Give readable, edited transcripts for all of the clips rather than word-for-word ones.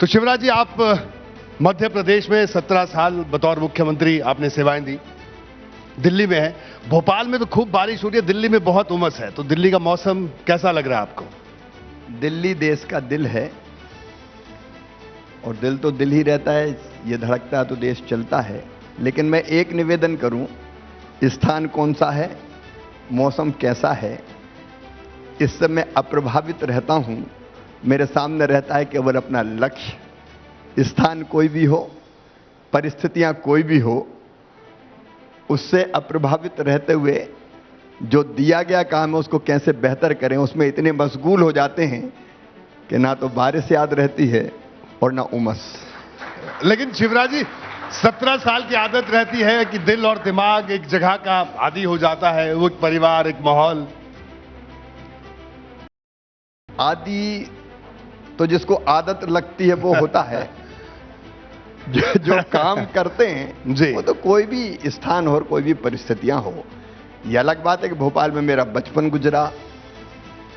तो शिवराज जी, आप मध्य प्रदेश में 17 साल बतौर मुख्यमंत्री आपने सेवाएं दी, दिल्ली में है, भोपाल में तो खूब बारिश हो रही है, दिल्ली में बहुत उमस है, तो दिल्ली का मौसम कैसा लग रहा है आपको? दिल्ली देश का दिल है और दिल तो दिल ही रहता है, ये धड़कता है तो देश चलता है। लेकिन मैं एक निवेदन करूं, स्थान कौन सा है, मौसम कैसा है, इससे मैं अप्रभावित रहता हूं। मेरे सामने रहता है केवल अपना लक्ष्य। स्थान कोई भी हो, परिस्थितियां कोई भी हो, उससे अप्रभावित रहते हुए जो दिया गया काम है उसको कैसे बेहतर करें, उसमें इतने मशगूल हो जाते हैं कि ना तो बारिश याद रहती है और ना उमस। लेकिन शिवराज जी, 17 साल की आदत रहती है कि दिल और दिमाग एक जगह का आदी हो जाता है, वो एक परिवार, एक माहौल। आदि तो जिसको आदत लगती है वो होता है। जो काम करते हैं जी, वो तो कोई भी स्थान हो और कोई भी परिस्थितियां हो। यह अलग बात है कि भोपाल में मेरा बचपन गुजरा,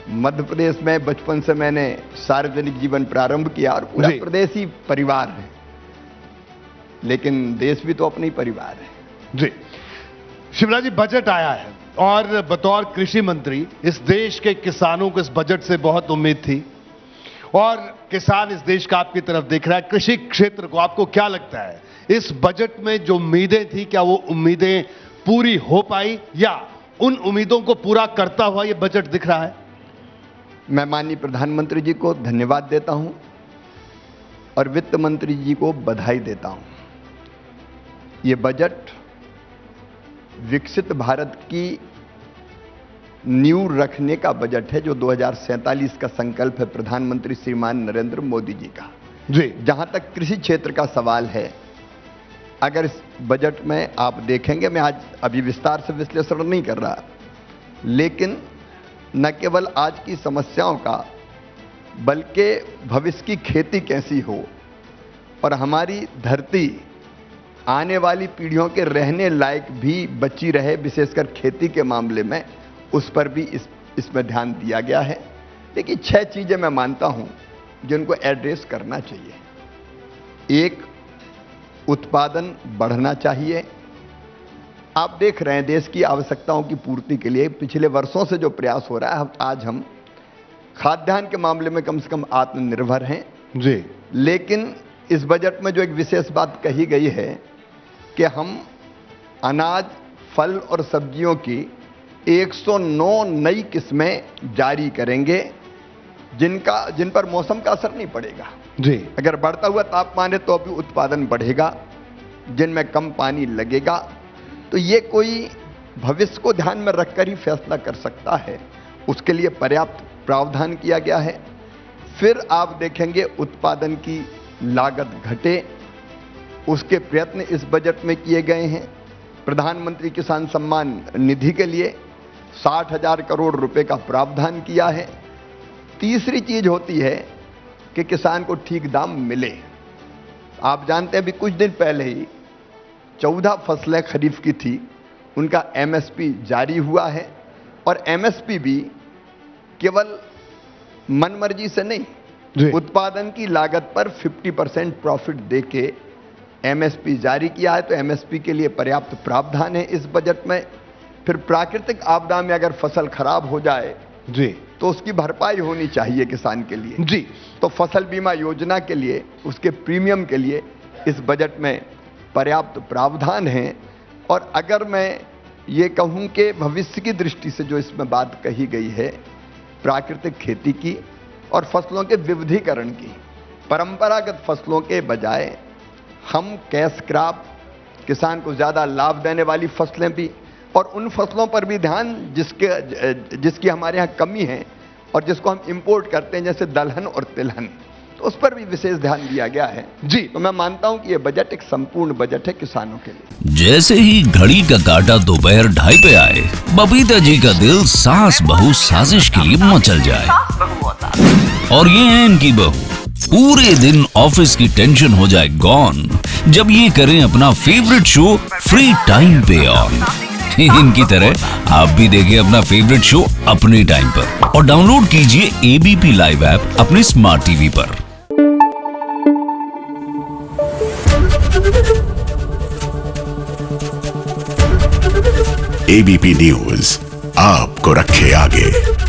मध्य प्रदेश में बचपन से मैंने सार्वजनिक जीवन प्रारंभ किया और पूरा प्रदेश ही परिवार है, लेकिन देश भी तो अपना ही परिवार है। जी शिवराज जी, बजट आया है और बतौर कृषि मंत्री इस देश के किसानों को इस बजट से बहुत उम्मीद थी और किसान इस देश का आपकी तरफ देख रहा है। कृषि क्षेत्र को आपको क्या लगता है, इस बजट में जो उम्मीदें थी, क्या वो उम्मीदें पूरी हो पाई या उन उम्मीदों को पूरा करता हुआ ये बजट दिख रहा है? मैं माननीय प्रधानमंत्री जी को धन्यवाद देता हूं और वित्त मंत्री जी को बधाई देता हूं। ये बजट विकसित भारत की नींव रखने का बजट है, जो 2047 का संकल्प है प्रधानमंत्री श्रीमान नरेंद्र मोदी जी का। जी, जहां तक कृषि क्षेत्र का सवाल है, अगर इस बजट में आप देखेंगे, मैं आज अभी विस्तार से विश्लेषण नहीं कर रहा, लेकिन न केवल आज की समस्याओं का बल्कि भविष्य की खेती कैसी हो और हमारी धरती आने वाली पीढ़ियों के रहने लायक भी बची रहे, विशेषकर खेती के मामले में, उस पर भी इसमें ध्यान दिया गया है। लेकिन 6 चीजें मैं मानता हूं जिनको एड्रेस करना चाहिए। एक, उत्पादन बढ़ना चाहिए। आप देख रहे हैं देश की आवश्यकताओं की पूर्ति के लिए पिछले वर्षों से जो प्रयास हो रहा है, आज हम खाद्यान्न के मामले में कम से कम आत्मनिर्भर हैं। जी, लेकिन इस बजट में जो एक विशेष बात कही गई है कि हम अनाज, फल और सब्जियों की 109 नई किस्में जारी करेंगे, जिन पर मौसम का असर नहीं पड़ेगा। जी, अगर बढ़ता हुआ तापमान है तो भी उत्पादन बढ़ेगा, जिनमें कम पानी लगेगा। तो ये कोई भविष्य को ध्यान में रखकर ही फैसला कर सकता है, उसके लिए पर्याप्त प्रावधान किया गया है। फिर आप देखेंगे उत्पादन की लागत घटे, उसके प्रयत्न इस बजट में किए गए हैं। प्रधानमंत्री किसान सम्मान निधि के लिए 60,000 करोड़ रुपए का प्रावधान किया है। तीसरी चीज होती है कि किसान को ठीक दाम मिले। आप जानते हैं अभी कुछ दिन पहले ही 14 फसलें खरीफ की थी, उनका एमएसपी जारी हुआ है और एमएसपी भी केवल मनमर्जी से नहीं, उत्पादन की लागत पर 50% प्रॉफिट देके एमएसपी जारी किया है। तो एमएसपी के लिए पर्याप्त प्रावधान है इस बजट में। फिर प्राकृतिक आपदा में अगर फसल खराब हो जाए जी, तो उसकी भरपाई होनी चाहिए किसान के लिए। जी, तो फसल बीमा योजना के लिए, उसके प्रीमियम के लिए इस बजट में पर्याप्त प्रावधान है। और अगर मैं ये कहूं कि भविष्य की दृष्टि से जो इसमें बात कही गई है, प्राकृतिक खेती की और फसलों के विविधीकरण की, परंपरागत फसलों के बजाय हम कैश क्रॉप, किसान को ज्यादा लाभ देने वाली फसलें भी, और उन फसलों पर भी ध्यान जिसकी हमारे यहाँ कमी है और जिसको हम इंपोर्ट करते हैं, जैसे दलहन और तिलहन, तो उस पर भी विशेष ध्यान दिया गया है। जी, तो मैं मानता हूं कि यह बजट एक संपूर्ण बजट है किसानों के लिए। जैसे ही घड़ी का काटा दोपहर 2:30 पे आए, बबीता जी का दिल सास बहू साजिश के लिए मचल जाए। और ये है इनकी बहू, पूरे दिन ऑफिस की टेंशन हो जाए गॉन जब ये करें अपना फेवरेट शो फ्री टाइम पे ऑन। इनकी तरह आप भी देखिए अपना फेवरेट शो अपने टाइम पर और डाउनलोड कीजिए एबीपी लाइव ऐप अपने स्मार्ट टीवी पर। एबीपी न्यूज आपको रखे आगे।